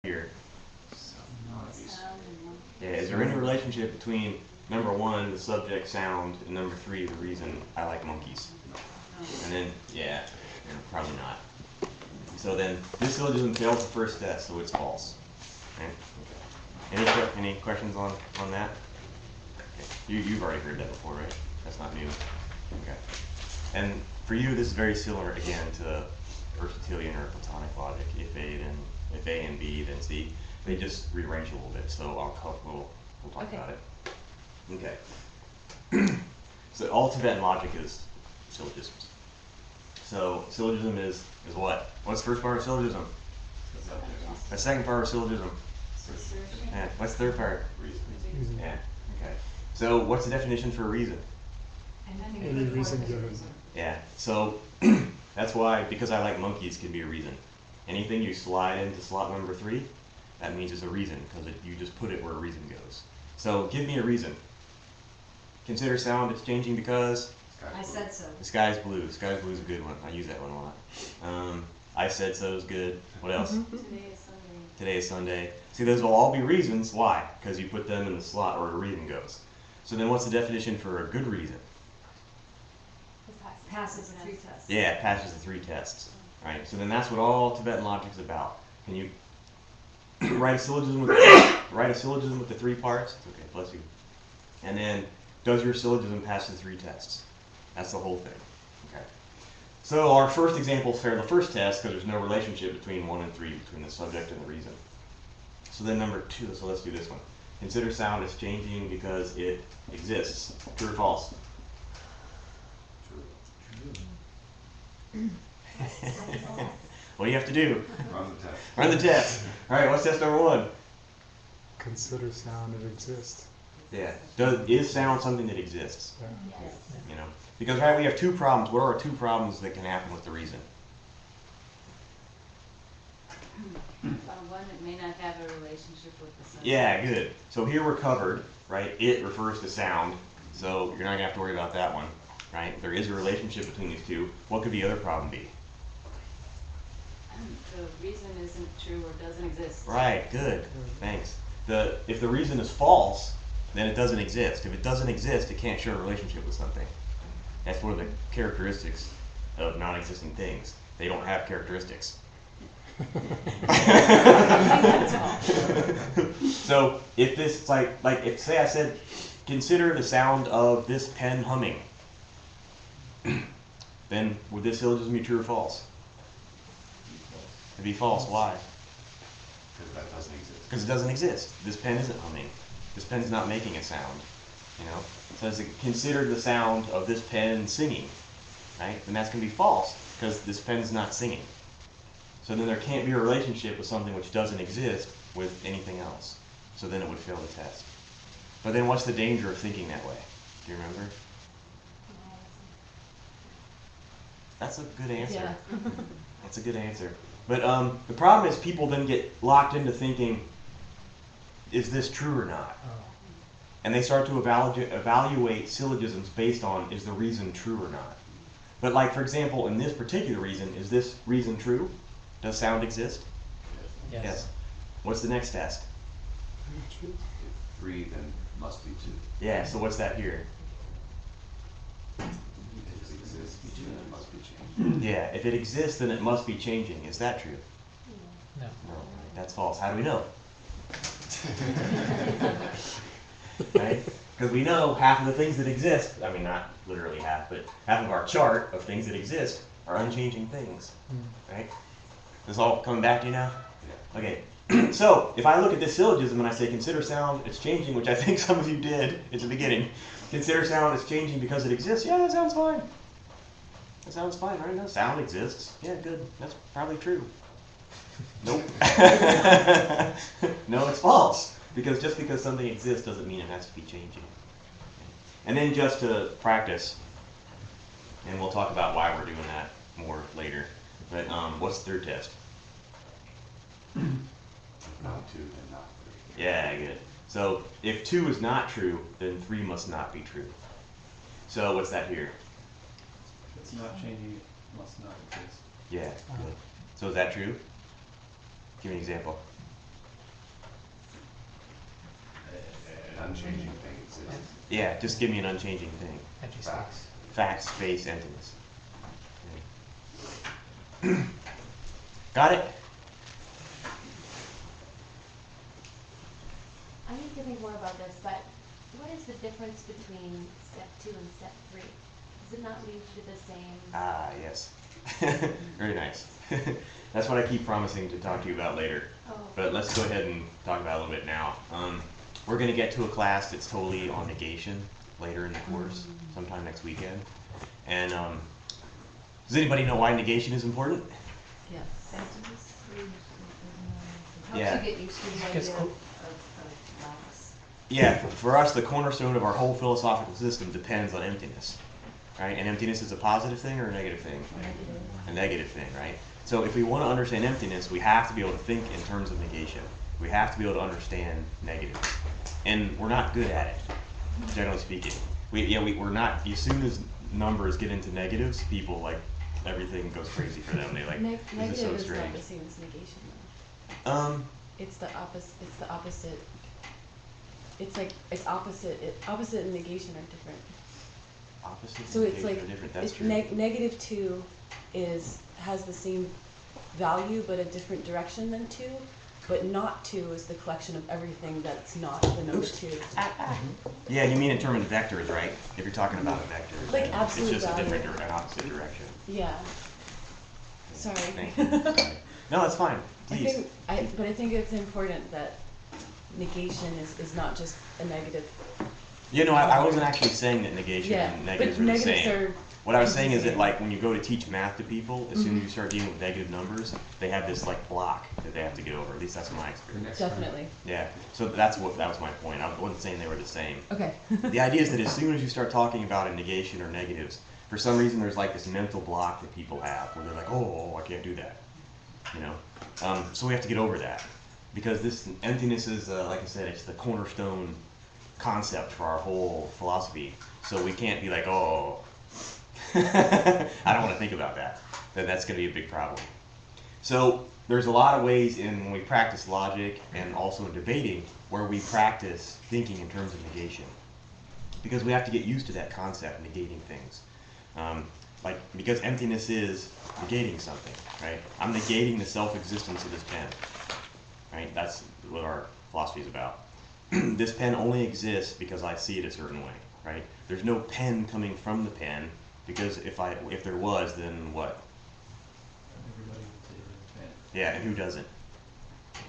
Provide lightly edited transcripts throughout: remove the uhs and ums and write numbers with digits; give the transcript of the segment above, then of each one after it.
here. Yeah, is there any relationship between number one, the subject sound, and number three, the reason I like monkeys? And then, yeah, probably not. So then, this syllogism fails the first test, so it's false. Okay. Any questions on that? Okay. You've already heard that before, right? That's not new. Okay. And for you, this is very similar, again, to Aristotelian or Platonic logic. If A and B, then C. They just rearrange a little bit, so we'll talk about it. Okay. So all Tibetan logic is syllogisms. So syllogism is what? What's the first part of syllogism? The second part of syllogism? Yeah. What's the third part? Reason. Yeah. Okay. So what's the definition for a reason? Any reason given. Yeah. So that's why, because I like monkeys, can be a reason. Anything you slide into slot number 3, that means it's a reason, because you just put it where a reason goes. So give me a reason. Consider sound it's changing because? I said so. The sky's blue. The sky's blue is a good one. I use that one a lot. I said so is good. What else? Today is Sunday. Today is Sunday. See, those will all be reasons. Why? Because you put them in the slot where a reason goes. So then what's the definition for a good reason? Passes the 3 tests. Yeah, it passes the 3 tests. Right? So then that's what all Tibetan logic is about. Can you write a syllogism with the 3 parts? It's okay, bless you. And then, does your syllogism pass the 3 tests? That's the whole thing. Okay. So our first example failed the first test because there's no relationship between 1 and 3, between the subject and the reason. So then number 2, so let's do this one. Consider sound is changing because it exists. True or false? True. What do you have to do? Run the test. Run the test. All right, what's test number 1? Consider sound it exists. Yeah. Is sound something that exists? Yeah. Yes. You know, because right, we have 2 problems. What are our 2 problems that can happen with the reason? One, it may not have a relationship with the subject. Yeah, good. So here we're covered, right? It refers to sound, so you're not gonna have to worry about that one, right? There is a relationship between these 2. What could the other problem be? The reason isn't true or doesn't exist. Right. Good. Thanks. If the reason is false, then it doesn't exist. If it doesn't exist, it can't share a relationship with something. That's one of the characteristics of non-existing things. They don't have characteristics. So if this, like if say I said, consider the sound of this pen humming, then would this syllogism be true or false? It'd be false. Why? Because that doesn't exist. Because it doesn't exist. This pen isn't humming. This pen's not making a sound. You know? So as it consider the sound of this pen singing, right? Then that's going to be false because this pen's not singing. So then there can't be a relationship with something which doesn't exist with anything else. So then it would fail the test. But then what's the danger of thinking that way? Do you remember? That's a good answer. Yeah. That's a good answer. But the problem is people then get locked into thinking, is this true or not? Oh. And they start to evaluate syllogisms based on, is the reason true or not? But like, for example, in this particular reason, is this reason true? Does sound exist? Yes. What's the next test? If 3, then must be 2. Yeah, so what's that here? If it exists, then it must be changed. Yeah, if it exists, then it must be changing. Is that true? No. No, that's false. How do we know? Right? Because we know half of the things that exist, I mean not literally half, but half of our chart of things that exist are unchanging things. Right? This all coming back to you now? Yeah. Okay. So if I look at this syllogism and I say consider sound it's changing, which I think some of you did at the beginning. Consider sound it's changing because it exists. Yeah, that sounds fine. That sounds fine, right? No, sound exists. Yeah, good. That's probably true. Nope. No, it's false. Because just because something exists doesn't mean it has to be changing. And then just to practice, and we'll talk about why we're doing that more later. But what's the third test? If not 2, then not 3. Yeah, good. So if 2 is not true, then 3 must not be true. So what's that here? If it's not changing, it must not exist. Yeah, good. So is that true? Give me an example. unchanging thing exists. Yeah, just give me an unchanging thing. Edgy Facts. Facts, space, emptiness. Yeah. Got it? I need to think more about this, but what is the difference between step 2 and step 3? Does it not lead to the same? Ah, yes. Very nice. That's what I keep promising to talk to you about later. Oh. But let's go ahead and talk about it a little bit now. We're going to get to a class that's totally on negation later in the course, sometime next weekend. And does anybody know why negation is important? Yes. Yeah. Helps you get used to the Gets idea cool. of loss. Yeah, for us, the cornerstone of our whole philosophical system depends on emptiness, right? And emptiness is a positive thing or a negative thing? A negative thing, right? So if we want to understand emptiness, we have to be able to think in terms of negation. We have to be able to understand negative. And we're not good at it, generally speaking. We're not, as soon as numbers get into negatives, people, like, everything goes crazy for them. They like, this is so Negative is strange. not the same as negation though. It's the opposite. It's like, it's opposite. Opposite and negation are different. Opposite So it's negation like, are different. That's it's true. negative 2 has the same value but a different direction than 2, but not 2 is the collection of everything that's not the number 2. Yeah, you mean in terms of vectors, right? If you're talking about a vector. Like then absolute it's just value. a different, an opposite direction. Yeah. Sorry. Thank you. No, that's fine. Please. I think it's important that negation is not just a negative. You know, I wasn't actually saying that negation Yeah, and but negatives are the negatives same. are What I was saying is that, confusing. like, when you go to teach math to people, as soon as you start dealing with negative numbers, they have this, like, block that they have to get over. At least that's my experience. Definitely. Yeah. So that was my point. I wasn't saying they were the same. Okay. The idea is that as soon as you start talking about a negation or negatives, for some reason there's like this mental block that people have where they're like, oh, I can't do that. You know? So we have to get over that. Because this emptiness is, like I said, it's the cornerstone concept for our whole philosophy. So we can't be like, oh, I don't want to think about that. That's going to be a big problem. So there's a lot of ways in when we practice logic and also in debating where we practice thinking in terms of negation. Because we have to get used to that concept, negating things. Because emptiness is negating something, right? I'm negating the self-existence of this pen, right? That's what our philosophy is about. This pen only exists because I see it a certain way, right? There's no pen coming from the pen, because if there was, then what? Everybody would say it's bad. Yeah, and who doesn't?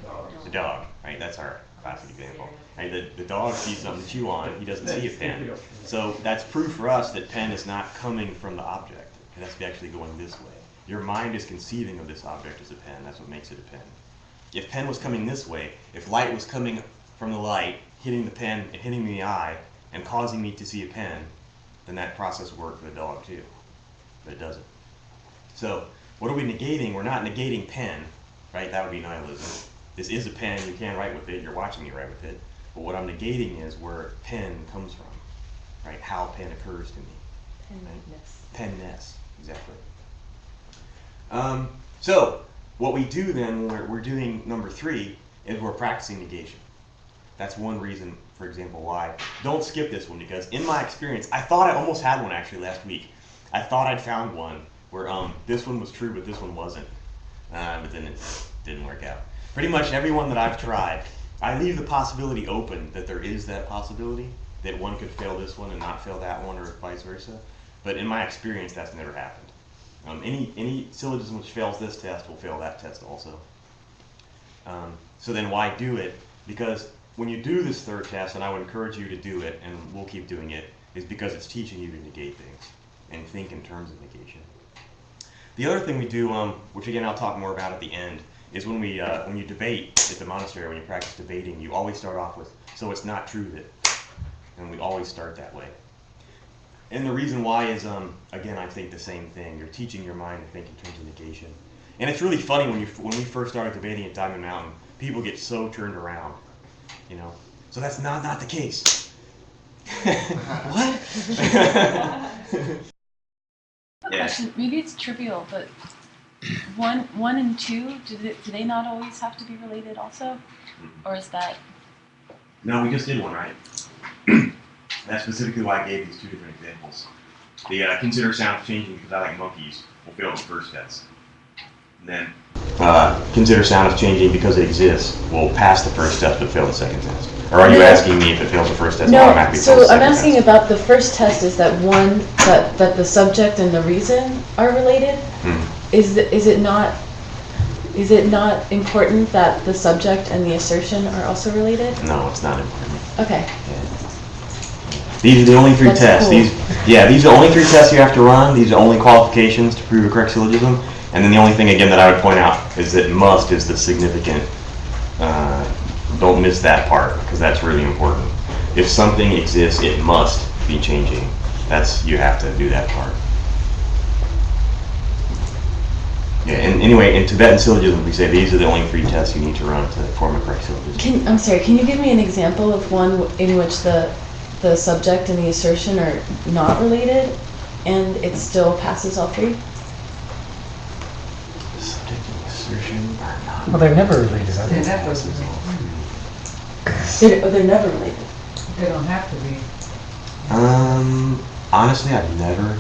Dogs. The dog, right? That's our classic example. Right? The dog sees something to chew on, he doesn't see a pen. So that's proof for us that pen is not coming from the object. It has to be actually going this way. Your mind is conceiving of this object as a pen. That's what makes it a pen. If pen was coming this way, if light was coming from the light, hitting the pen and hitting me in the eye and causing me to see a pen, then that process would work for the dog too. But it doesn't. So what are we negating? We're not negating pen, right? That would be nihilism. This is a pen, you can write with it, you're watching me write with it. But what I'm negating is where pen comes from, right? How pen occurs to me. Penness. Penness, exactly. So what we do then when we're doing number 3 is we're practicing negation. That's one reason, for example, why. Don't skip this one, because in my experience, I thought I almost had one actually last week. I thought I'd found one where this one was true, but this one wasn't. But then it didn't work out. Pretty much every one that I've tried, I leave the possibility open that there is that possibility, that one could fail this one and not fail that one, or vice versa. But in my experience, that's never happened. Any syllogism which fails this test will fail that test also. So then why do it? Because when you do this third test, and I would encourage you to do it, and we'll keep doing it, is because it's teaching you to negate things and think in terms of negation. The other thing we do, which again I'll talk more about at the end, is when you debate at the monastery, when you practice debating, you always start off with, so it's not true that, and we always start that way. And the reason why is, again, I think the same thing. You're teaching your mind to think in terms of negation. And it's really funny when we first started debating at Diamond Mountain, people get so turned around, you know. So that's not the case. What? Question. Maybe it's trivial, but one and 2, do they not always have to be related also, or is that? No, we just did one, right? That's specifically why I gave these two different examples. The consider sound changing because I like monkeys will fail the first test. And then consider sound is changing because it exists will pass the first test but fail the second test. Or are you asking me if it fails the first test, No, automatically fails the so I'm second asking test? about the first test is that one, that the subject and the reason are related? Is it not important that the subject and the assertion are also related? No, it's not important. Okay. These are the only three That's tests. cool. These are the only three tests you have to run. These are only qualifications to prove a correct syllogism. And then the only thing again that I would point out is that must is the significant. Don't miss that part because that's really important. If something exists, it must be changing. You have to do that part. Yeah, and anyway, in Tibetan syllogism, we say these are the only three tests you need to run to form a correct syllogism. I'm sorry, can you give me an example of one in which the subject and the assertion are not related and it still passes all three? The subject and the assertion are not. Well, they're never related, are they? They're never related. They're never related. They don't have to be. Honestly, I've never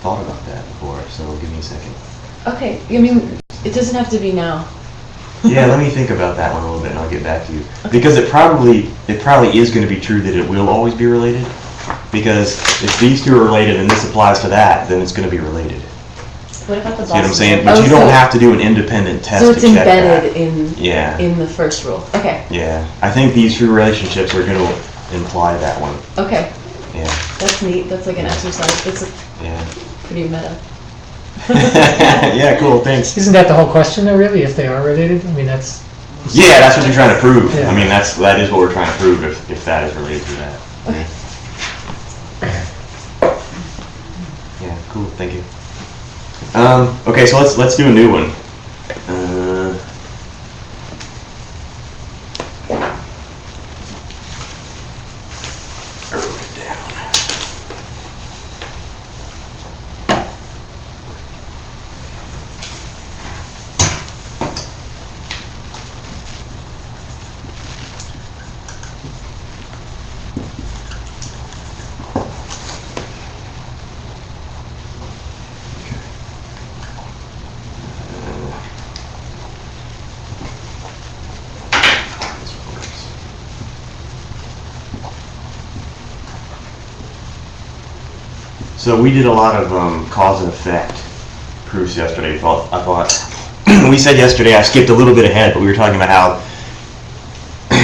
thought about that before, so give me a second. Okay, I mean, it doesn't have to be now. Yeah, let me think about that one a little bit and I'll get back to you. Because it probably is going to be true that it will always be related. Because if these two are related and this applies to that, then it's going to be related. What about the See what I'm boss saying? rule? But you don't so- have to do an independent test So to it's check embedded that. in the first rule. Okay. Yeah. I think these two relationships are going to imply that one. Okay. Yeah. That's neat. That's like an exercise. It's Yeah. pretty meta. Yeah, cool, thanks. Isn't that the whole question though, really, if they are related? I mean, that's... Yeah, that's what you're trying to prove. Yeah. I mean, that is what we're trying to prove if that is related to that. Okay. Yeah, cool, thank you. Okay, so let's do a new one. I wrote it down. So we did a lot of cause and effect proofs yesterday. I thought we said yesterday, I skipped a little bit ahead, but we were talking about how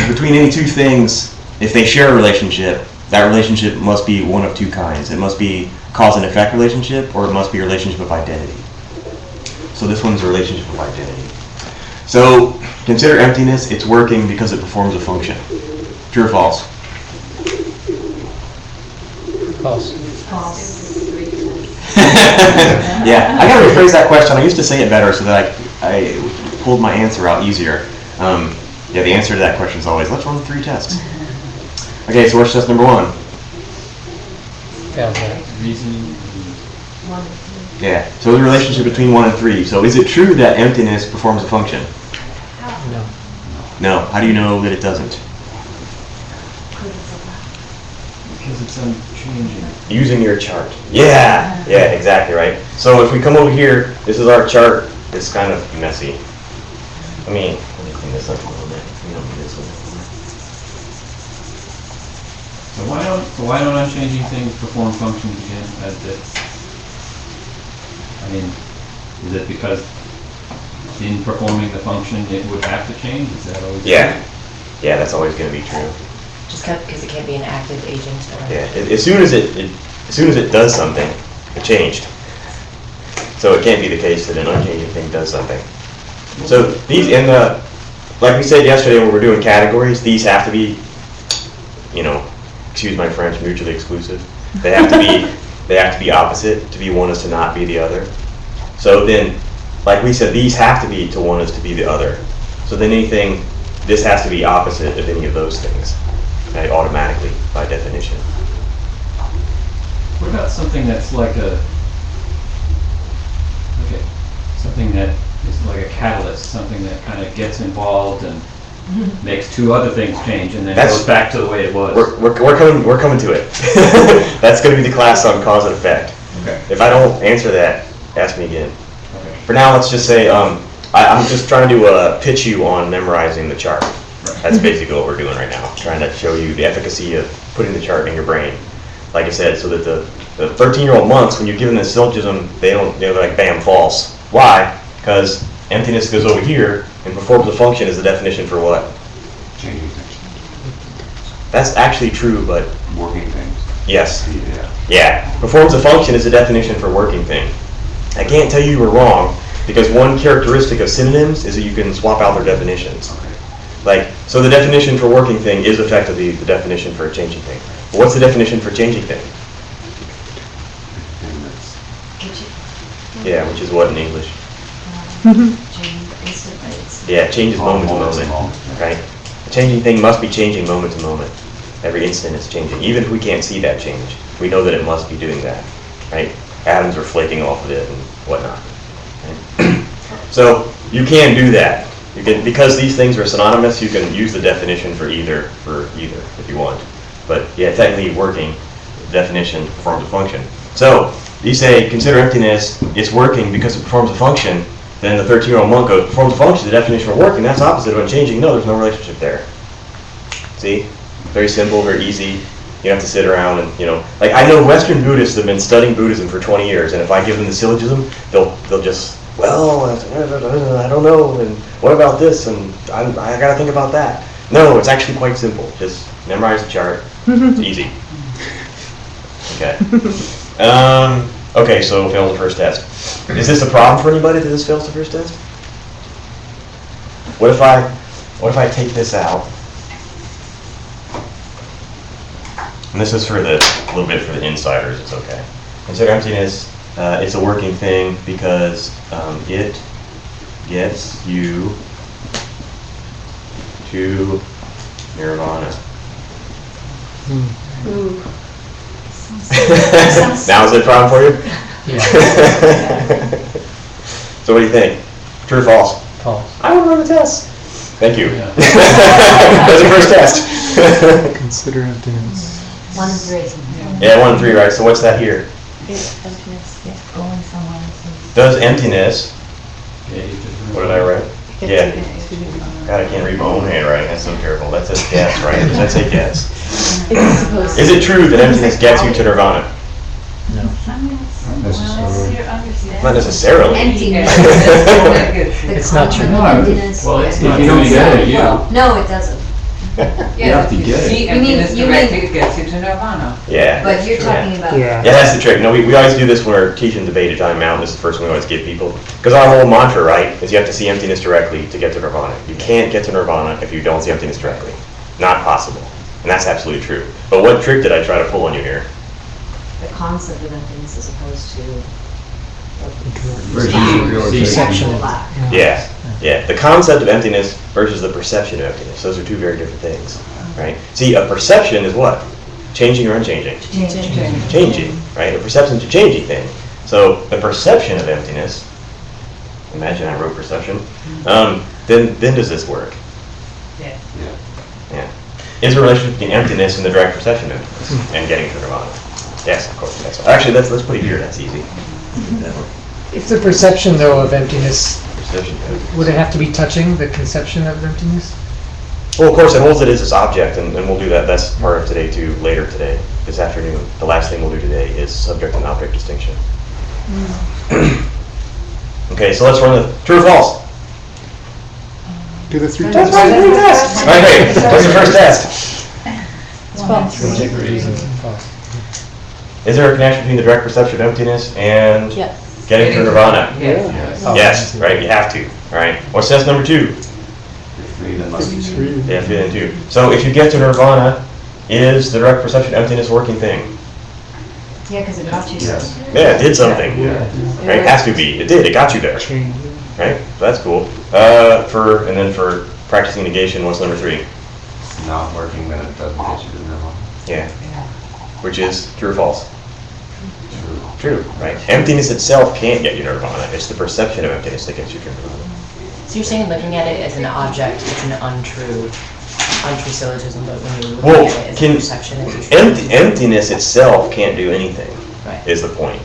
between any two things, if they share a relationship, that relationship must be one of two kinds. It must be cause and effect relationship, or it must be a relationship of identity. So this one's a relationship of identity. So consider emptiness. It's working because it performs a function. True or false? False. False. Yeah, I gotta rephrase that question. I used to say it better so that I pulled my answer out easier. Yeah, the answer to that question is always, let's run the three tests. Okay, so what's test number one? Failed that. Reasoning. Yeah, so the relationship between 1 and 3. So is it true that emptiness performs a function? No. No. How do you know that it doesn't? Because it's unchanging. Using your chart. Yeah, exactly right. So if we come over here, this is our chart. It's kind of messy. Let me clean this up a little bit. We don't need this one. So why don't unchanging things perform functions again as if? I mean, is it because in performing the function it would have to change? Is that always Yeah, that's always going to be true. Just because it can't be an active agent or... Yeah, as soon as it does something, it changed. So it can't be the case that an unchanging thing does something. So these like we said yesterday when we were doing categories, these have to be, excuse my French, mutually exclusive. They have to be opposite. To be one is to not be the other. So then, like we said, these have to be to one is to be the other. So then this has to be opposite of any of those things, okay, automatically by definition. What about something that's like something that is like a catalyst, something that kind of gets involved and makes two other things change, and then it That's- goes back to the way it was. We're coming to it. That's going to be the class on cause and effect. Okay. If I don't answer that, ask me again. Okay. For now, let's just say I'm just trying to pitch you on memorizing the chart. That's basically what we're doing right now, trying to show you the efficacy of putting the chart in your brain. Like I said, so that the 13-year-old monks, when you give them the syllogism, they're like, bam, false. Why? Because emptiness goes over here, and performs a function is the definition for what? Changing things. That's actually true, but Working things. yes. Yeah. Yeah, performs a function is a definition for working thing. I can't tell you were wrong, because one characteristic of synonyms is that you can swap out their definitions. Okay. Like, so the definition for working thing is effectively the definition for a changing thing. But what's the definition for changing thing? And that's Yeah, which is what in English? Change instantly. Yeah, it changes moment to Moment to moment, moment, right? A changing thing must be changing moment to moment. Every instant it's changing. Even if we can't see that change, we know that it must be doing that, right? Atoms are flaking off of it and whatnot. Right? So you can do that. You can, because these things are synonymous, you can use the definition for either if you want. But yeah, technically working, definition performs a function. So you say, consider emptiness, it's working because it performs a function. Then the 13-year-old monk goes, performs a function, the definition for working, that's opposite of unchanging. No, there's no relationship there. See? Very simple, very easy. You don't have to sit around and, like I know Western Buddhists have been studying Buddhism for 20 years, and if I give them the syllogism, they'll just, well, I don't know, and what about this, and I gotta think about that. No, it's actually quite simple. Just memorize the chart. It's easy. Okay. Okay, so fails the first test. Is this a problem for anybody that this fails the first test? What if I take this out? And this is for a little bit for the insiders, it's okay. Consider emptiness, it's a working thing because it gets you to nirvana. Ooh. Now is it a problem for you? Yeah. So what do you think? True or false? False. I want to run the test. Thank you. Yeah. That's the first test. Consider emptiness. 1 and 3. Yeah, 1 and 3, right? So what's that here? It's emptiness, yeah. Going somewhere. Does emptiness, Yeah, you just- what did I write? Yeah. God, I can't read my own handwriting. That's so terrible. That says guess, right? Does that say guess? It's supposed to. Is it true that emptiness gets you to nirvana? No. Not necessarily. Emptiness. It's not true. Emptiness. Well, it's Yeah. not, you don't get it, you. No, it doesn't. You have to get it. You mean- Emptiness you directly mean- gets you to nirvana. Yeah. But you're talking about. Yeah. Yeah, that's the trick. No, we always do this when we're teaching debate at Time Mountain. This is the first one we always give people. Because our whole mantra, right, is you have to see emptiness directly to get to nirvana. You can't get to nirvana if you don't see emptiness directly. Not possible. And that's absolutely true. But what trick did I try to pull on you here? The concept of emptiness as opposed to. Perception. Yeah, yeah. The concept of emptiness versus the perception of emptiness. Those are two very different things, right? See, a perception is what? Changing or unchanging? Changing, right? A perception is a changing thing. So the perception of emptiness, imagine I wrote perception, then does this work? Yeah. Yeah. Is there a relationship between emptiness and the direct perception of emptiness and getting to nirvana? Yes, of course. Yes. Actually, let's put it here. That's easy. That one. If the perception, though, of emptiness, Perception of emptiness. would it have to be touching the conception of emptiness? Well, of course, it holds it as its object, and we'll do that. That's part of today, too, later today, this afternoon. The last thing we'll do today is subject and object distinction. Okay, so let's run the true or false. Do the 3 That's tests. my three tests. Okay, what's the first test? It's false. False. Is there a connection between the direct perception of emptiness and Yes. getting to nirvana? Yes. Oh, Yes, right, you have to. All right, what's test number 2? If 3, then must be 2. Yeah, 3 and 2. So if you get to nirvana, is the direct perception of emptiness a working thing? Yeah, because it got you. Yes. Yeah, it did something. Yeah. Right, it has to be. It did, it got you there. Right, so that's cool. And then for practicing negation, what's number 3? It's not working, then it doesn't get you to nirvana. Yeah. Which is true or false? True. True, right? Emptiness itself can't get you to nirvana. It's the perception of emptiness that gets you to nirvana. So you're saying looking at it as an object, it's an untrue syllogism, but when you're looking Well, at it as can a perception, it's a true. emptiness itself can't do anything, Right. is the point.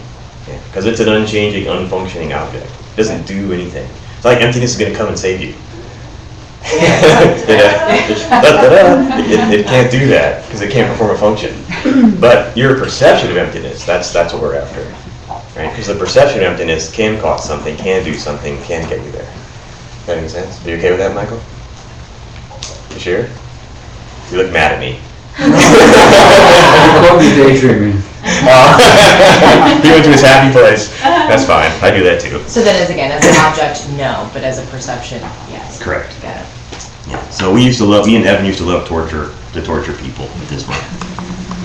Because it's an unchanging, unfunctioning object. It doesn't do anything. It's like emptiness is going to come and save you. It can't do that because it can't perform a function. But your perception of emptiness, that's what we're after. Right? Because the perception of emptiness can cause something, can do something, can get you there. That makes sense? Are you okay with that, Michael? You sure? You look mad at me. Daydreaming. He went to his happy place. That's fine. I do that too. So then, as an object, no, but as a perception, yes. Correct. Got it. Yeah. So me and Evan used to love to torture people with this one.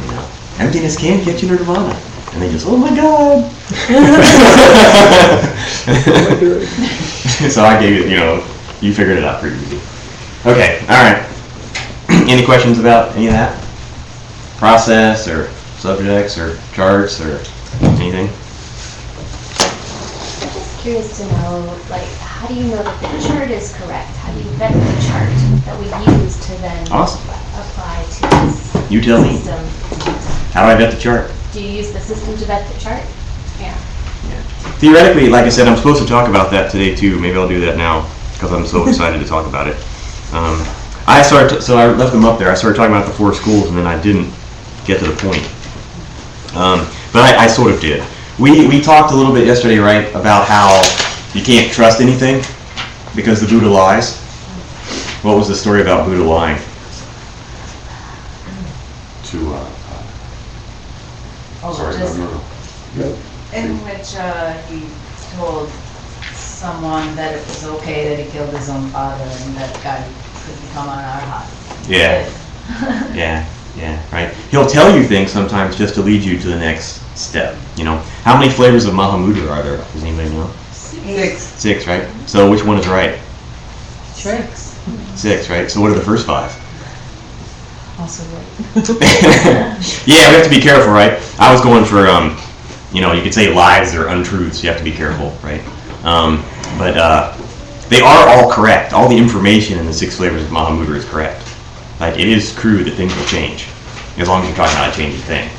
You know, emptiness can get you to nirvana. And they just, oh my God. So I gave you, you figured it out pretty easy. Okay, all right. Any questions about any of that? Process or subjects or charts or anything? I'm just curious to know, how do you know that the chart is correct? How do you vet the chart that we use to then Awesome. apply to this You tell me. system? How do I vet the chart? Do you use the system to vet the chart? Yeah. Theoretically, like I said, I'm supposed to talk about that today too. Maybe I'll do that now because I'm so excited to talk about it. So I left them up there. I started talking about the 4 schools and then I didn't get to the point. But I sort of did. We talked a little bit yesterday, right, about how you can't trust anything because the Buddha lies. What was the story about Buddha lying? In which he told someone that it was okay that he killed his own father and that God could become on our heart. Yeah. Yeah, right. He'll tell you things sometimes just to lead you to the next step. How many flavors of Mahamudra are there? Does anybody know? 6. 6, right? So which one is right? 6. 6, right? So what are the first 5? Also right. Yeah, we have to be careful, right? I was going for, you could say lies or untruths. You have to be careful, right? But they are all correct. All the information in the 6 flavors of Mahamudra is correct. Like, it is true that things will change, as long as you're talking about a changing thing.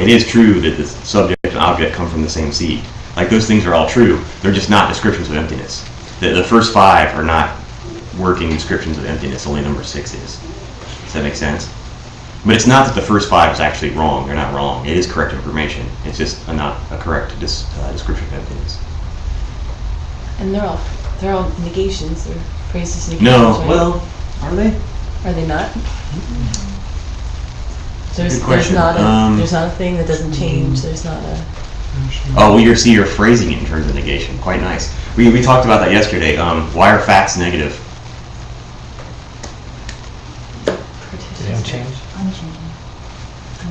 It is true that the subject and object come from the same seed. Like, those things are all true. They're just not descriptions of emptiness. The first 5 are not working descriptions of emptiness. Only number 6 is. Does that make sense? But it's not that the first 5 is actually wrong. They're not wrong. It is correct information. It's just not a correct description of emptiness. And they're all negations or phrases negations. No, right? well, are they? Are they not? Good There's question. not a thing that doesn't change. There's not a. Oh, well, you're phrasing it in terms of negation. Quite nice. We talked about that yesterday. Why are facts negative? They don't change.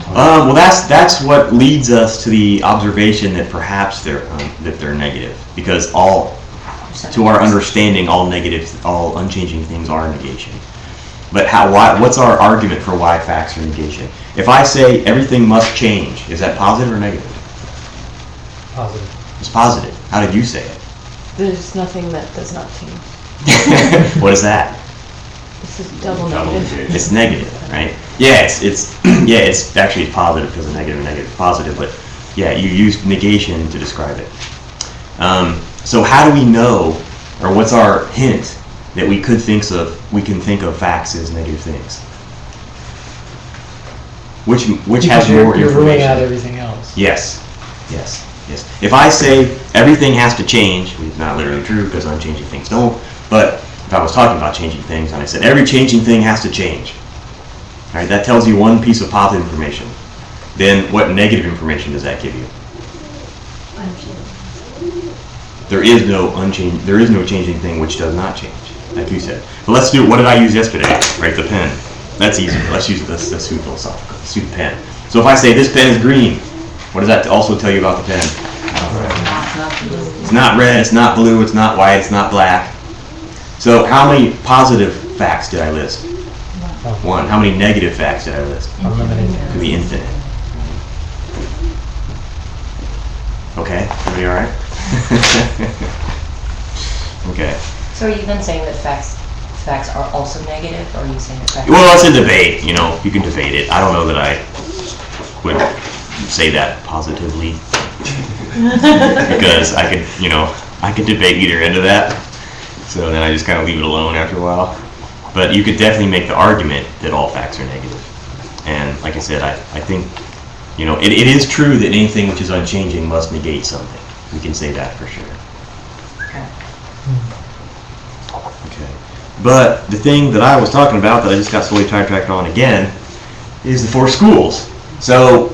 Well, that's what leads us to the observation that perhaps they're negative, because to our understanding, all unchanging things are negation. But what's our argument for why facts are negation? If I say everything must change, is that positive or negative? Positive. It's positive. How did you say it? There's nothing that does not change. What is that? This is double negative. It's negative, right? Yeah, it's actually positive because of negative, positive, but yeah, you use negation to describe it. So how do we know, or what's our hint that we can think of facts as negative things? Which has Because more you're ruling out information? everything else. Yes. If I say everything has to change, which is not literally true because unchanging things don't, but if I was talking about changing things and I said every changing thing has to change, right, that tells you one piece of positive information. Then what negative information does that give you? There is no changing thing which does not change, like you said. But let's do, what did I use yesterday? Right, the pen. That's easier. Let's use this. Let's do philosophical. Let's do the pen. So if I say this pen is green, what does that also tell you about the pen? It's not red, it's not blue, it's not white, it's not black. So how many positive facts did I list? 1. How many negative facts did I list? Unlimited. It could be infinite. Okay, everybody all right? Okay. So are you then saying that facts are also negative, or are you saying that facts? Well, it's a debate, you know, you can debate it. I don't know that I would say that positively. Because I could, you know, I could debate either end of that. So then I just kind of leave it alone after a while. But you could definitely make the argument that all facts are negative. And like I said, I think, you know, it is true that anything which is unchanging must negate something. We can say that for sure. Okay. Okay. But the thing that I was talking about that I just got slowly sidetracked on again is the 4 schools. So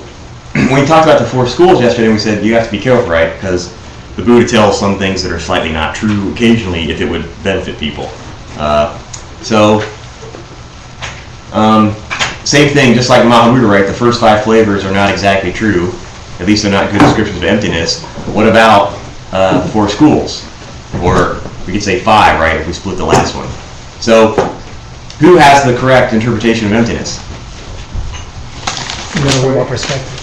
when we talked about the 4 schools yesterday, we said you have to be careful, right? Because the Buddha tells some things that are slightly not true occasionally if it would benefit people. Same thing, just like Mahabuddha, right? The first 5 flavors are not exactly true. At least they're not good descriptions of emptiness. What about 4 schools? Or we could say 5, right, if we split the last one. So who has the correct interpretation of emptiness? From what perspective?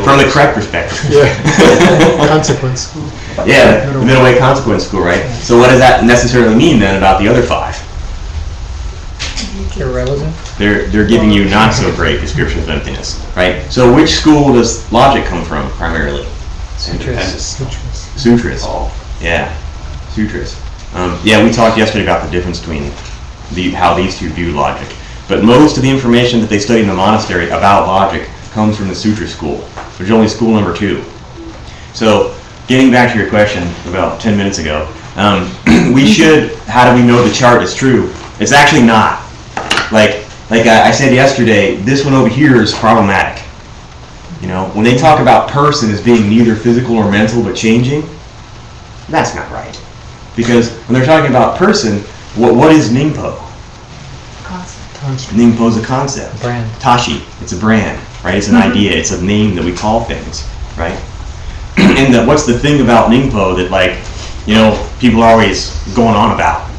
From the correct perspective. Yeah. Consequence. Yeah, the middle way consequence school, right? So what does that necessarily mean then about the other 5? Irrelevant. They're giving you not so great descriptions of emptiness, right? So which school does logic come from primarily? Sutras. Sutras. Yeah, sutras. Yeah, we talked yesterday about the difference between how these two view logic. But most of the information that they study in the monastery about logic comes from the Sutra school, which is only school number 2. So, getting back to your question about 10 minutes ago, how do we know the chart is true? It's actually not. Like I said yesterday, this one over here is problematic. You know, when they talk about person as being neither physical or mental but changing, that's not right. Because when they're talking about person, what is Nyingpo? Nyingpo is a concept. Brand. Tashi, it's a brand, right? It's an idea. It's a name that we call things, right? And what's the thing about Nyingpo that, like, you know, people are always going on about?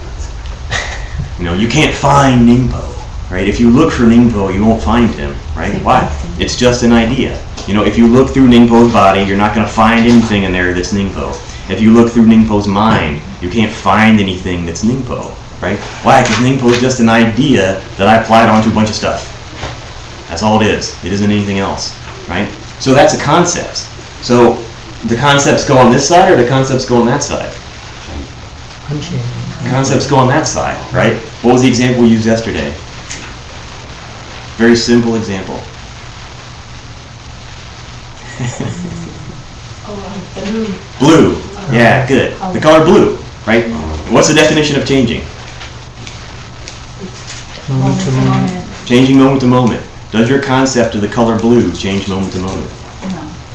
You know, you can't find Nyingpo, right? If you look for Nyingpo, you won't find him, right? Why? It's just an idea. You know, if you look through Nyingpo's body, you're not going to find anything in there that's Nyingpo. If you look through Nyingpo's mind, you can't find anything that's Nyingpo. Right? Why? Because Nyingpo is just an idea that I applied onto a bunch of stuff. That's all it is. It isn't anything else. Right? So that's a concept. So the concepts go on this side or the concepts go on that side? The concepts go on that side, right? What was the example we used yesterday? Very simple example. Blue. Yeah, good. The color blue, right? What's the definition of changing? Moment to moment. Changing moment to moment. Does your concept of the color blue change moment to moment?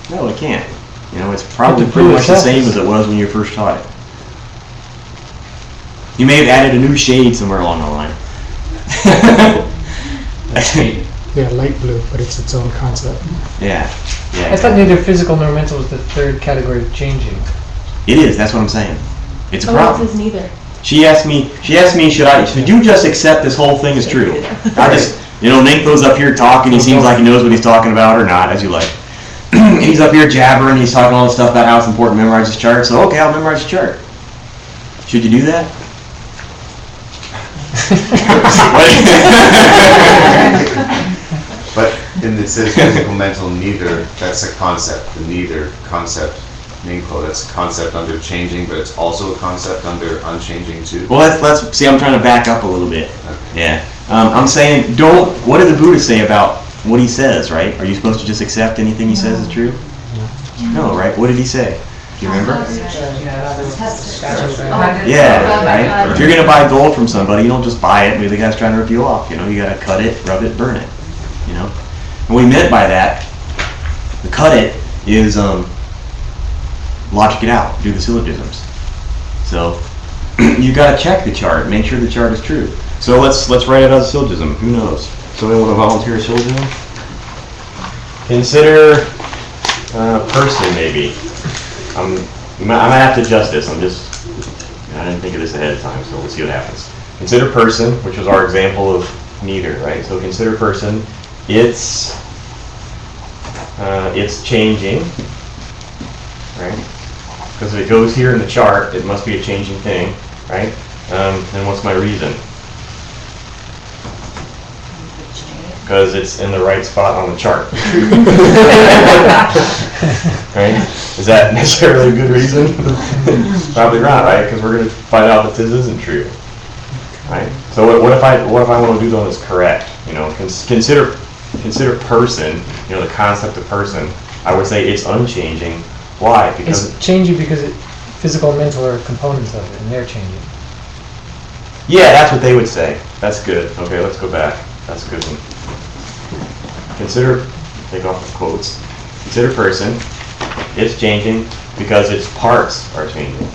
No, it can't. You know, it's probably pretty much the same as it was when you first taught it. You may have added a new shade somewhere along the line. Yeah, light blue, but it's its own concept. Yeah. I thought neither physical nor mental was the third category of changing. It is, that's what I'm saying. It's a It problem. says neither. She asked me, should you just accept this whole thing as true? I just, you know, Nyingpo's up here talking, he seems like he knows what he's talking about, or not, as you like. He's up here jabbering, he's talking all this stuff about how it's important to memorize his chart, so okay, I'll memorize the chart. Should you do that? But in it says physical, mental, neither, that's a concept. The neither concept, Nyingpo, that's a concept under changing, but it's also a concept under unchanging too. Well, let's see, I'm trying to back up a little bit. Okay. Yeah. I'm saying, what did the Buddha say about what he says, right? Are you supposed to just accept anything he says is true? No, right? What did he say? Do you remember? Yeah, right? If you're going to buy gold from somebody, you don't just buy it, maybe the guy's trying to rip you off, you know? You got to cut it, rub it, burn it, you know? And what we meant by that, the cut it, is logic it out, do the syllogisms. So you got to check the chart, make sure the chart is true. So let's write it as a syllogism. Who knows? Somebody want to volunteer a syllogism? Consider person, maybe. I might have to adjust this. I didn't think of this ahead of time, so we'll see what happens. Consider person, which was our example of neither, right? So consider person. It's changing, right? Because if it goes here in the chart, it must be a changing thing, right? Then what's my reason? Because it's in the right spot on the chart. Right? Is that necessarily a good reason? Probably not, right? Because we're going to find out that this isn't true, right? So what if I want to do this correct? You know, consider person. You know, the concept of person. I would say it's unchanging. Why? Because It's changing because physical and mental are components of it, and they're changing. yeah, that's what they would say. That's good. Okay, let's go back. That's a good one. Consider, take off the quotes. Consider person. It's changing because its parts are changing.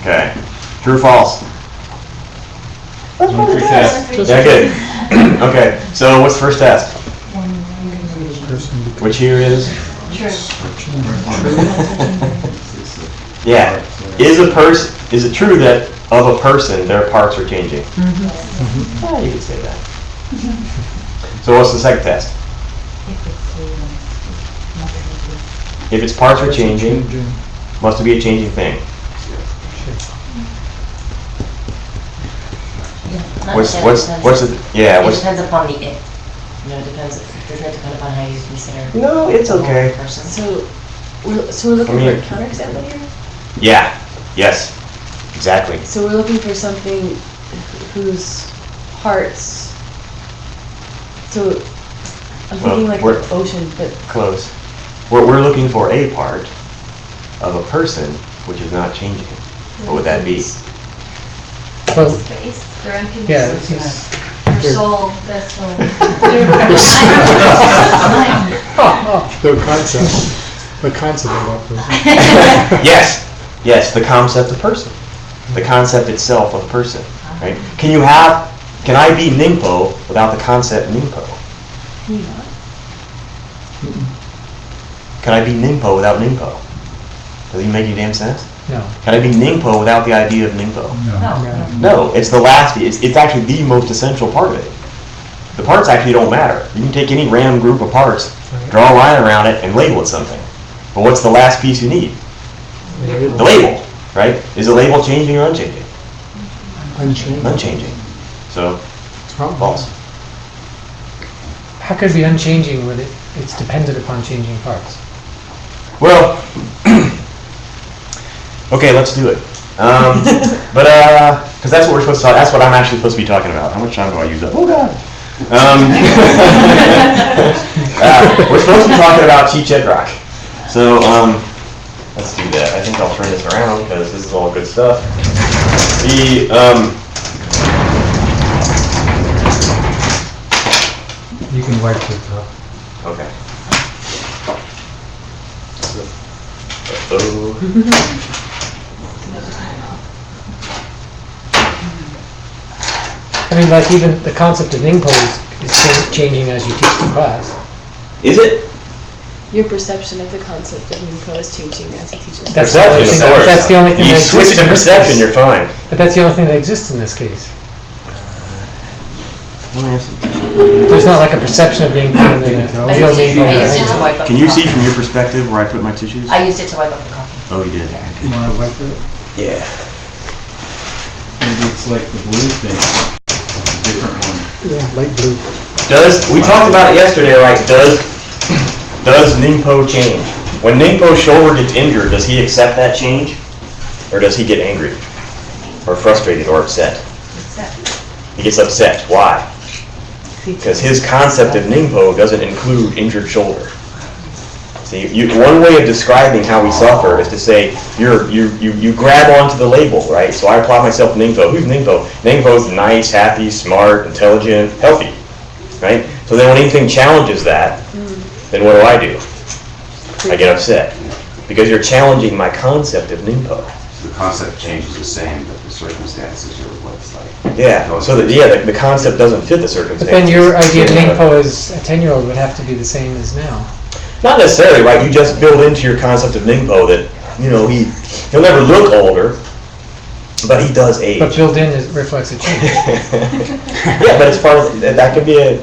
Okay. True or false? Free test. Yeah, good. Okay, so what's the first test? Which here is? Yeah. Is it true that of a person their parts are changing? Yeah, you could say that. So what's the second test? If its parts are changing, must it be a changing thing? What's it? Yeah. It depends upon the it. You know, it depends. Doesn't it depend upon how you consider? No, it's okay. Person? So we're looking for a counterexample here? Yeah. Yes. Exactly. So we're looking for something whose parts, so I'm thinking like we're- the ocean, but Close. We're looking for a part of a person which is not changing. What would that be? Well, Space, they're unconditional. yeah, it's just, Their soul, their soul. The concept of that person. Yes. Yes, the concept of person. The concept itself of person. Right? Can I be Nyingpo without the concept Nyingpo? can you not? Can I be Nyingpo without Nyingpo? Does it even make any damn sense? no. Can I be Nyingpo without the idea of Nyingpo? No. No, it's the last, it's actually the most essential part of it. The parts actually don't matter. You can take any random group of parts, draw a line around it, and label it something. But what's the last piece you need? The label, right? Is the label changing or unchanging? Unchanged. Unchanging. So, false. How could it be unchanging when it's dependent upon changing parts? Well, okay, let's do it. But because that's what we're supposed to talk. That's what I'm actually supposed to be talking about. How much time do I use up? Oh God. We're supposed to be talking about Cheech Rock. So let's do that. I think I'll turn this around because this is all good stuff. You can wipe the top. Okay. Uh-oh. I mean, like even the concept of Nyingpo is changing as you teach the class. Is it? Your perception of the concept of Nyingpo is changing as you teach it. That's the only thing. That's the only thing. You that switch exists to in this perception, case. you're fine. But that's the only thing that exists in this case. Let me ask you. There's not like a perception of Nyingpo and then a I real used it Nyingpo. to wipe up Can the you see coffee. from your perspective where I put my tissues? I used it to wipe up the coffee. Oh, you did. You want to wipe it? Yeah. Maybe it's like the blue thing, a different one. Yeah, light blue. We talked about it yesterday, right? Does Nyingpo change? When Nyingpo's shoulder gets injured, does he accept that change? Or does he get angry? Or frustrated or upset? He gets upset. Why? Because his concept of Nyingpo doesn't include injured shoulder. See, one way of describing how we suffer is to say you grab onto the label, right? So I apply myself to Nyingpo. Who's Nyingpo? Nyingpo's nice, happy, smart, intelligent, healthy, right? So then when anything challenges that, then what do? I get upset because you're challenging my concept of Nyingpo. The concept changes the same, but the circumstances are what it's like. Yeah. So the concept doesn't fit the circumstances. But then your idea of Nyingpo as a 10-year-old would have to be the same as now. Not necessarily, right? You just build into your concept of Nyingpo that, he'll never look older, but he does age. But built in reflects a change. Yeah, but it's part of, that could be a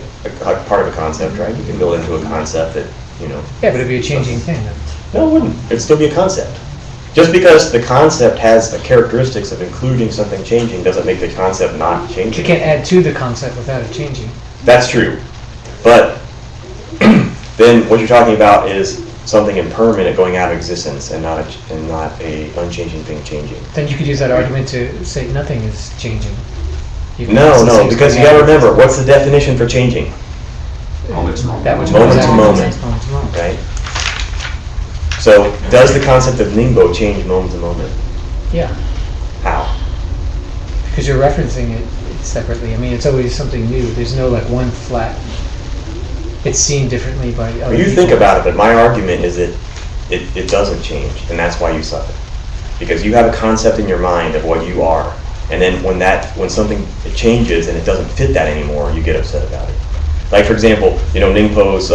part of a concept, right? You can build into a concept that you know. Yeah, but it'd be a changing thing then. No, it wouldn't. It'd still be a concept. Just because the concept has the characteristics of including something changing doesn't make the concept not You changing. can't add to the concept without it changing. That's true. But then what you're talking about is something impermanent going out of existence and not a unchanging thing changing. Then you could use that argument to say nothing is changing. You can No, also no, say because you something gotta happens. remember, what's the definition for changing? Moment to moment. That would Moment to exactly moment. makes sense, moment to moment. Right? So, does the concept of Nyingpo change moment to moment? Yeah, How? because you're referencing it separately. I mean, it's always something new. There's no like one flat. It's seen differently by other Well, you people. think about it, but my argument is that it doesn't change, and that's why you suffer. Because you have a concept in your mind of what you are, and then when something changes and it doesn't fit that anymore, you get upset about it. Like, for example, you know, Ningpo's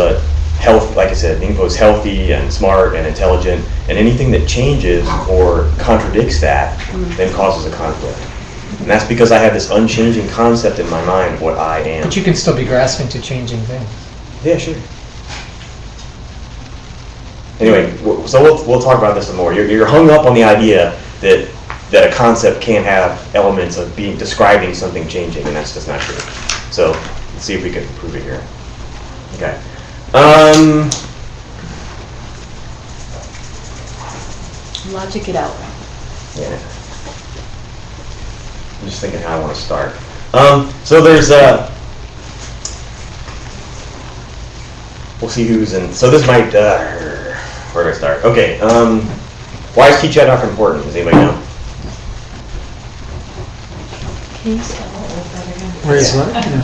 health, like I said, Ningpo's healthy and smart and intelligent, and anything that changes or contradicts that then causes a conflict. And that's because I have this unchanging concept in my mind of what I am. But you can still be grasping to changing things. Yeah, sure. Anyway, so we'll talk about this some more. You're hung up on the idea that a concept can't have elements of describing something changing, and that's just not true. So let's see if we can prove it here. Okay. Logic it out. Yeah. I'm just thinking how I want to start. So there's we'll see who's in. So this might. Where do I start? Okay. Why is teach ed important? Does anybody know? Can you spell that again? Where is what? Yeah.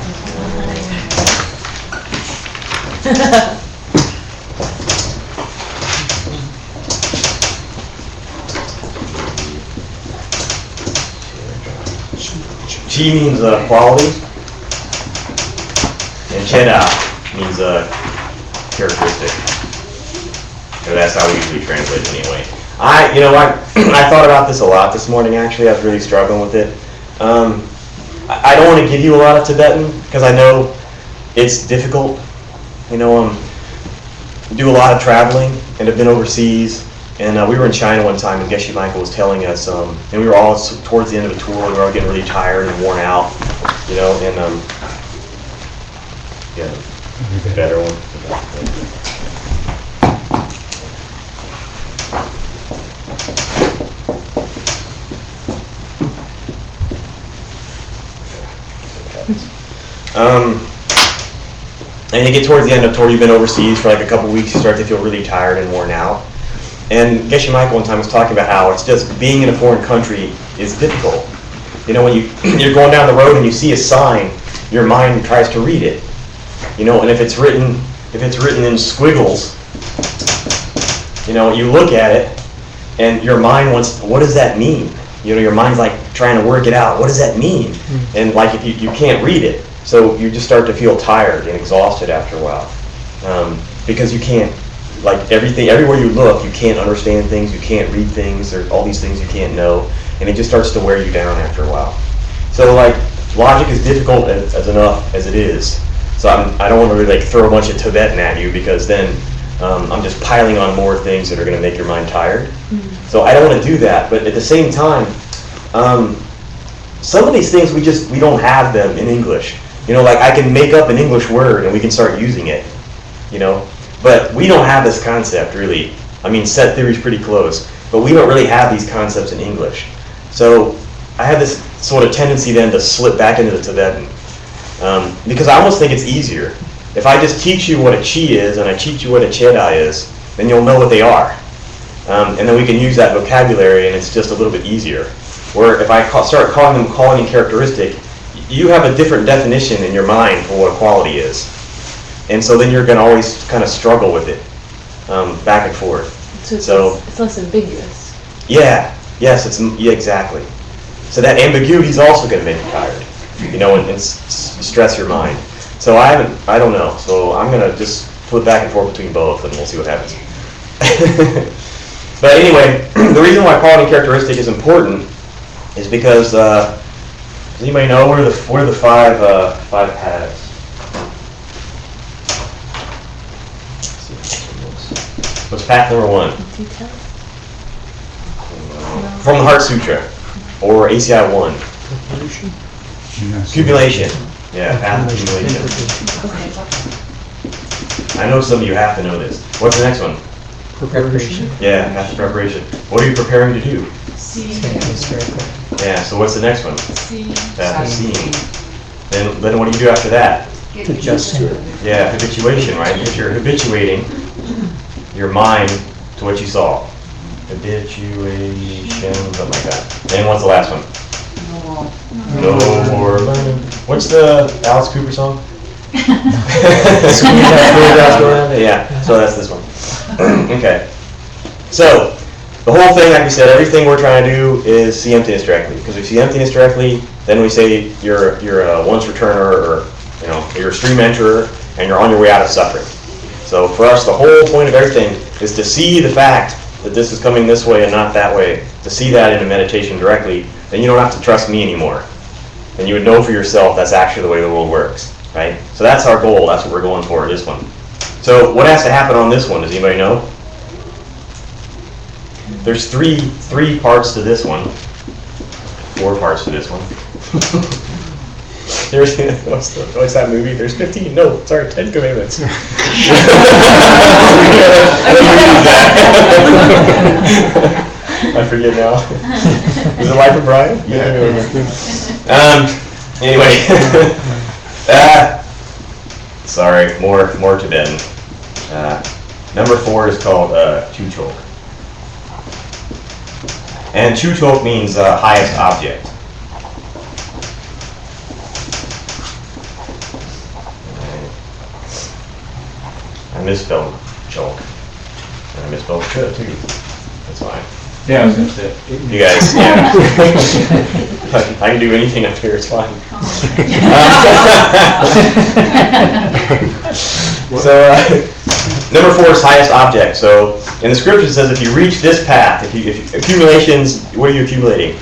Chi means quality, and cheda means characteristic. So that's how we usually translate it anyway. I thought about this a lot this morning. Actually, I was really struggling with it. I don't want to give you a lot of Tibetan because I know it's difficult. You know, do a lot of traveling and have been overseas. And we were in China one time, and Geshe Michael was telling us, and we were all towards the end of the tour. We were all getting really tired and worn out, you know. And yeah, better one. And you get towards the end of the tour, you've been overseas for like a couple weeks, you start to feel really tired and worn out. And Geshe Michael one time was talking about how it's just being in a foreign country is difficult. You know, when you're going down the road and you see a sign, your mind tries to read it. You know, and if it's written in squiggles, you know, you look at it and your mind wants, what does that mean? You know, your mind's like trying to work it out. What does that mean? And like if you can't read it, so you just start to feel tired and exhausted after a while, because you can't, like everywhere you look, you can't understand things, you can't read things. There's all these things you can't know, and it just starts to wear you down after a while. So like logic is difficult as enough as it is. So I don't want to really like throw a bunch of Tibetan at you because then I'm just piling on more things that are going to make your mind tired. So I don't want to do that, but at the same time, some of these things we don't have them in English. You know, like I can make up an English word and we can start using it, you know, but we don't have this concept really. I mean, set theory is pretty close, but we don't really have these concepts in English. So I have this sort of tendency then to slip back into the Tibetan, because I almost think it's easier. If I just teach you what a chi is and I teach you what a cheda is, then you'll know what they are. And then we can use that vocabulary and it's just a little bit easier. Where if I start calling them quality and characteristic, you have a different definition in your mind for what a quality is. And so then you're going to always kind of struggle with it, back and forth. So it's less ambiguous. Yeah, yes, yeah, exactly. So that ambiguity is also going to make you tired, you know, and stress your mind. So I don't know. So I'm going to just flip back and forth between both and we'll see what happens. But anyway, the reason why quality and characteristic is important is because, does anybody know what are the five paths? What's fact number 1? From the Heart Sutra, or ACI 1. Accumulation. Yeah, path of accumulation. I know some of you have to know this. What's the next one? Preparation. Yeah, path of preparation. What are you preparing to do? Yeah, so what's the next one? Path of seeing. Then what do you do after that? Adjust to it. Yeah, habituation, right? Because you're habituating your mind to what you saw. Habituation, something like that. And what's the last one? No more learning. What's the Alice Cooper song? Yeah, so that's this one. Okay. So, the whole thing, like we said, everything we're trying to do is see emptiness directly. Because if we see emptiness directly, then we say you're a once returner, or you're a stream enterer, and you're on your way out of suffering. So for us, the whole point of everything is to see the fact that this is coming this way and not that way. To see that in a meditation directly, then you don't have to trust me anymore. And you would know for yourself that's actually the way the world works, right? So that's our goal. That's what we're going for, this one. So what has to happen on this one? Does anybody know? There's three parts to this one. 4 parts to this one. What's that movie? There's 15. No, sorry, 10 commandments. I forget now. Is it Life of Brian? Yeah. Anyway. Sorry, more Tibetan. Number 4 is called Chuchok. And Chuchok means highest object. I misspelled chalk. And I misspelled chud too. That's fine. Yeah, I was gonna say. You guys, yeah. I can do anything up here, it's fine. So, number 4 is highest object. So, in the scripture it says if you reach this path, if accumulations, what are you accumulating?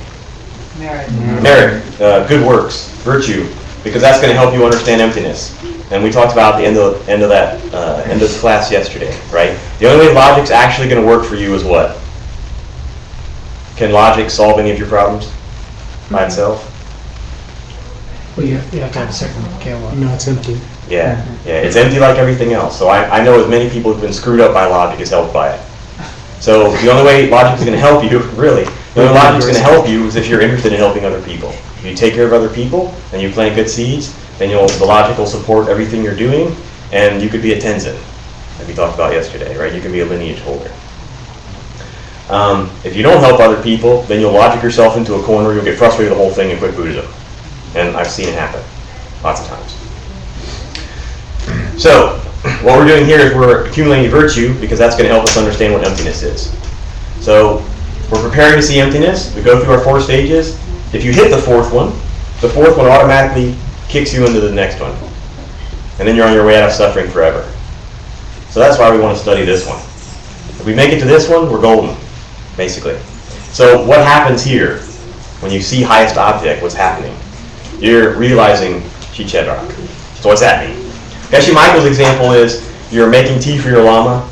Merit, good works, virtue, because that's going to help you understand emptiness. And we talked about the end of the class yesterday, right? The only way logic's actually going to work for you is what? Can logic solve any of your problems by itself? Well, you have to have a certain scale. No, it's empty. Yeah, it's empty like everything else. So I know as many people who've been screwed up by logic as helped by it. So the only way logic is going to help you, really, the only logic is going to help you is if you're interested in helping other people. If you take care of other people and you plant good seeds, then the logic will support everything you're doing, and you could be a Tenzin, like we talked about yesterday, right? You can be a lineage holder. If you don't help other people, then you'll logic yourself into a corner, you'll get frustrated with the whole thing and quit Buddhism. And I've seen it happen lots of times. So, what we're doing here is we're accumulating virtue because that's going to help us understand what emptiness is. So, we're preparing to see emptiness. We go through our 4 stages. If you hit the 4th one automatically kicks you into the next one. And then you're on your way out of suffering forever. So that's why we want to study this one. If we make it to this one, we're golden, basically. So what happens here when you see highest object, what's happening? You're realizing Chichedrak. So what's that mean? Geshe Michael's example is you're making tea for your Lama.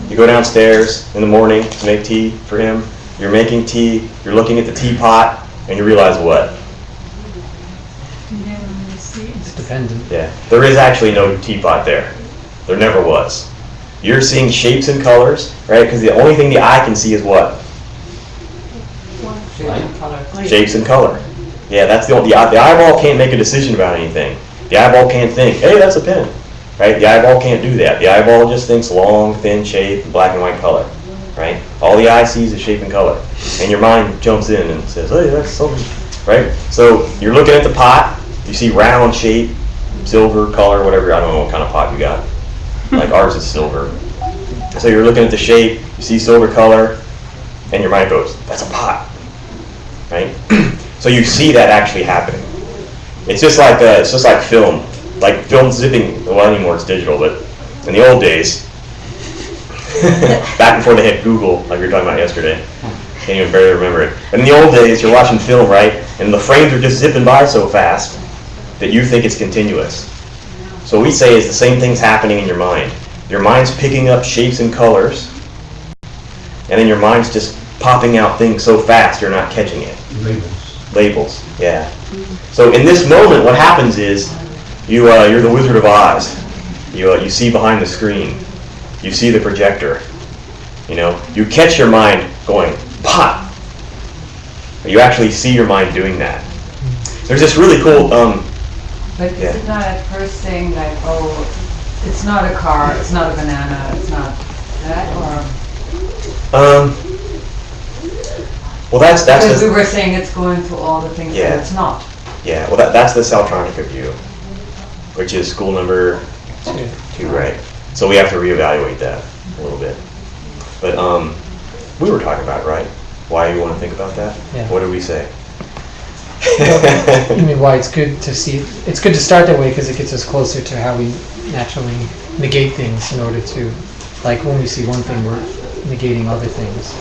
You go downstairs in the morning to make tea for him. You're making tea, you're looking at the teapot, and you realize what? It's dependent. Yeah, there is actually no teapot there. There never was. You're seeing shapes and colors, right? Because the only thing the eye can see is what? Shapes and color. Yeah, that's the eyeball can't make a decision about anything. The eyeball can't think, hey, that's a pen, right? The eyeball can't do that. The eyeball just thinks long, thin shape, black and white color, right? All the eye sees is shape and color. And your mind jumps in and says, hey, that's something, right? So you're looking at the pot, you see round shape, silver color, whatever, I don't know what kind of pot you got. Like ours is silver. So you're looking at the shape, you see silver color, and your mind goes, that's a pot, right? So you see that actually happening. It's just like film. Like film zipping, well anymore it's digital, but in the old days, back before they had Google, like we were talking about yesterday, can't even barely remember it. But in the old days, you're watching film, right? And the frames are just zipping by so fast that you think it's continuous. So what we say is the same thing's happening in your mind. Your mind's picking up shapes and colors, and then your mind's just popping out things so fast you're not catching it. Labels, yeah. So in this moment, what happens is you're the Wizard of Oz. You see behind the screen. You see the projector. You catch your mind going pop. You actually see your mind doing that. There's this really cool. But is it not at first saying like, oh, it's not a car, it's not a banana, it's not that, or? Well, that's Because we were saying it's going through all the things Yeah. that it's not. Yeah. Well, that's the Saltronica view, which is school number 2, right? So we have to reevaluate that a little bit. But we were talking about it, right? Why you want to think about that? Yeah. What did we say? You mean why it's good to see? It's good to start that way because it gets us closer to how we naturally negate things in order to, like when we see one thing, we're negating other things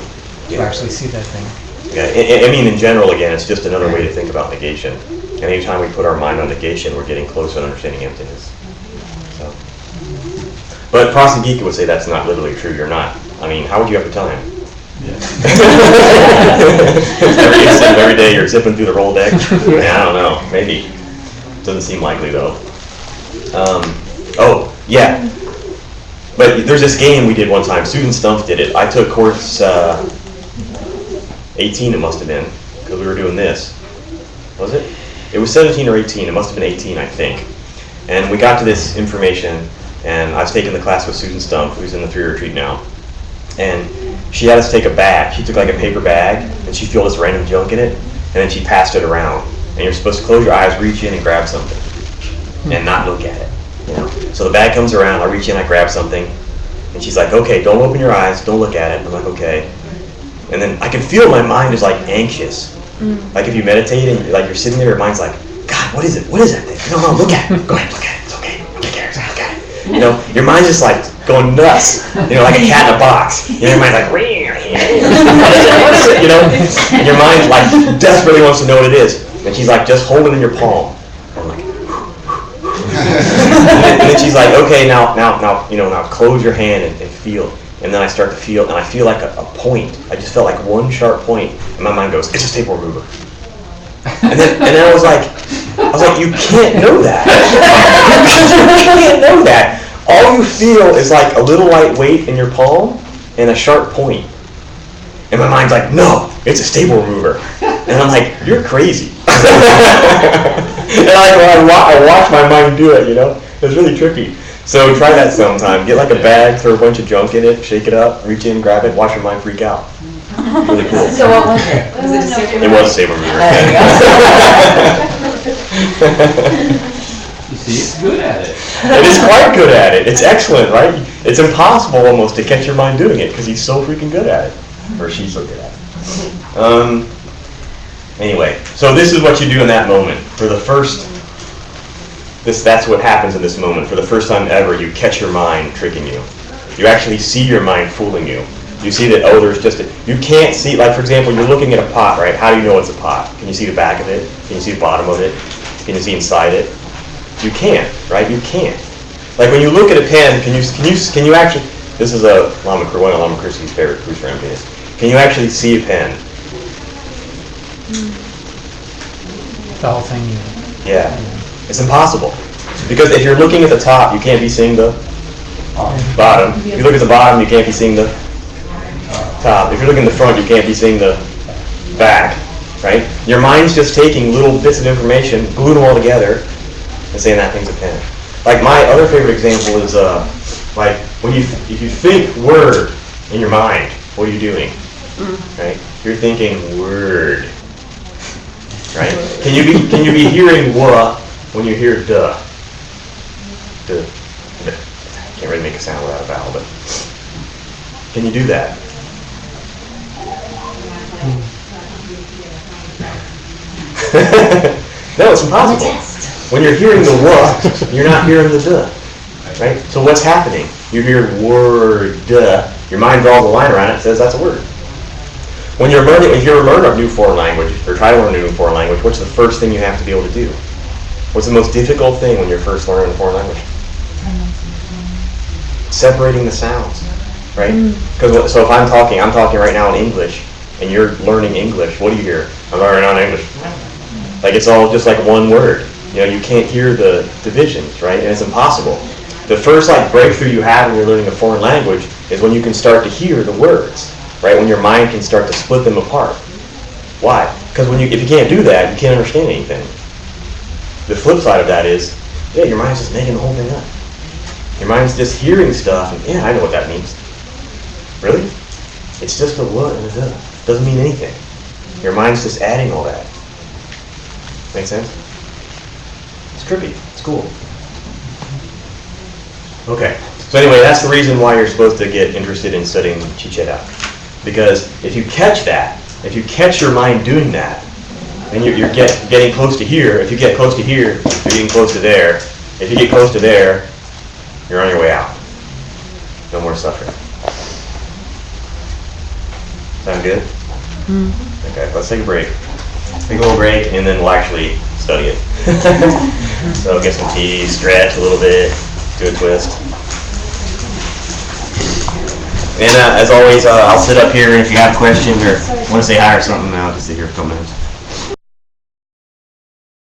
to actually see that thing. Yeah, I mean, in general, again, it's just another way to think about negation. And anytime we put our mind on negation, we're getting closer to understanding emptiness. So. But Frost and Geek would say that's not literally true. You're not. I mean, how would you have to tell him? every day you're zipping through the Rolodex. I don't know. Maybe. Doesn't seem likely, though. Oh, yeah. But there's this game we did one time. Susan Stumpf did it. I took course 18, it must have been, because we were doing this. Was it? It was 17 or 18. It must have been 18, I think. And we got to this information, and I was taking the class with Susan Stumpf, who's in the 3 retreat now. And she had us take a bag. She took like a paper bag, and she filled this random junk in it, and then she passed it around. And you're supposed to close your eyes, reach in, and grab something, and not look at it. So the bag comes around, I reach in, I grab something, and she's like, okay, don't open your eyes, don't look at it. I'm like, okay. And then I can feel my mind is like anxious. Like if you meditate and like you're sitting there, your mind's like, God, what is it? What is that thing? No, look at it. Go ahead, look at it. It's okay. Take care of it. Look at it. Your mind's just like going nuts. Like a cat in a box. Your mind's like, what is it? And your mind like desperately wants to know what it is. And she's like, just hold it in your palm. I'm like, and then she's like, okay, now, close your hand and feel. And then I start to feel, and I feel like a point. I just felt like one sharp point, and my mind goes, it's a staple remover. And then I was like, you can't know that. You can't know that. All you feel is like a little light weight in your palm and a sharp point. And my mind's like, no, it's a staple remover. And I'm like, you're crazy. And I watch my mind do it, It was really trippy. So try that sometime. Get like a bag, throw a bunch of junk in it, shake it up, reach in, grab it, watch your mind freak out. Really cool. So what was it? Was it a staple It was a staple remover. You see, it's good at it. It is quite good at it. It's excellent, right? It's impossible almost to catch your mind doing it because he's so freaking good at it. Or she's so good at it. Anyway, so this is what you do in that moment. For the first... That's what happens in this moment. For the first time ever, you catch your mind tricking you. You actually see your mind fooling you. You see that, there's just you can't see, like for example, you're looking at a pot, right? How do you know it's a pot? Can you see the back of it? Can you see the bottom of it? Can you see inside it? You can't, right? You can't. Like when you look at a pen, can you actually, this is one of Lama Christie's favorite proofs for emptiness. Can you actually see a pen? The whole thing. Yeah. It's impossible. Because if you're looking at the top, you can't be seeing the bottom. If you look at the bottom, you can't be seeing the top. If you're looking at the front, you can't be seeing the back, right? Your mind's just taking little bits of information, gluing them all together, and saying that thing's a pen. Like my other favorite example is like if you think word in your mind, what are you doing? Right? You're thinking word. Right? Can you be hearing what when you hear duh? Duh. Can't really make a sound without a vowel, but can you do that? No, it's impossible. When you're hearing the what, you're not hearing the duh. Right? So what's happening? You hear word duh. Your mind draws a line around it and says that's a word. When you're learning, if you're learning a new foreign language, or try to learn a new foreign language, what's the first thing you have to be able to do? What's the most difficult thing when you're first learning a foreign language? Separating the sounds. right? Because so if I'm talking right now in English, and you're learning English, what do you hear? I'm learning on English. Like it's all just like one word. You know, you can't hear the divisions, right? And it's impossible. The first like breakthrough you have when you're learning a foreign language is when you can start to hear the words, right? When your mind can start to split them apart. Why? Because if you can't do that, you can't understand anything. The flip side of that is, yeah, your mind's just making the whole thing up. Your mind's just hearing stuff, and yeah, I know what that means. Really? It's just a what and a duh. Doesn't mean anything. Your mind's just adding all that. Make sense? It's trippy. It's cool. Okay. So anyway, that's the reason why you're supposed to get interested in studying Chicheta. Because if you catch that, if you catch your mind doing that, and you're getting close to here, if you get close to here, you're getting close to there. If you get close to there, you're on your way out. No more suffering. Sound good? Okay, let's take a break. Take a little break, and then we'll actually study it. So get some tea, stretch a little bit, do a twist. And as always, I'll sit up here, and if you have questions or want to say hi or something, I'll just sit here for a couple minutes.